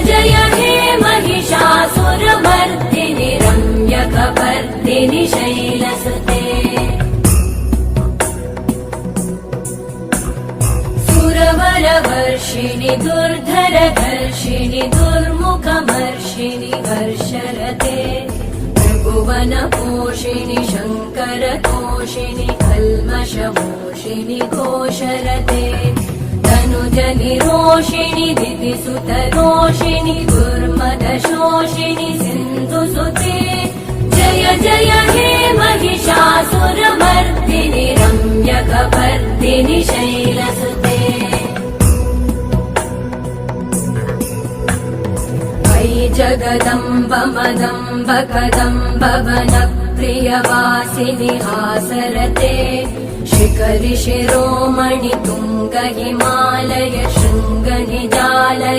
जय हे महिषासुरमर्दिनि रम्यकपर्दिनि शैलसुते सुरवरवर्षिणि दुर्धरधर्षिणि दुर्मुखमर्षिणि वर्षरते त्रिभुवनपोषिणि शङ्करतोषिणि कल्मषमोषिणि घोषरते तनुजनिरोषिणि दितिसुतरोषिणि दुर्मदशोषिणि सिन्धुसुते जय जय हे महिषासुरमर्दिनि रम्यकपर्दिनि शैलसुते जगदम्ब मदम्ब कदम्ब वनप्रियवासिनि हासरते शिखरि शिरोमणि तुङ्ग हिमालय शृङ्ग निजालय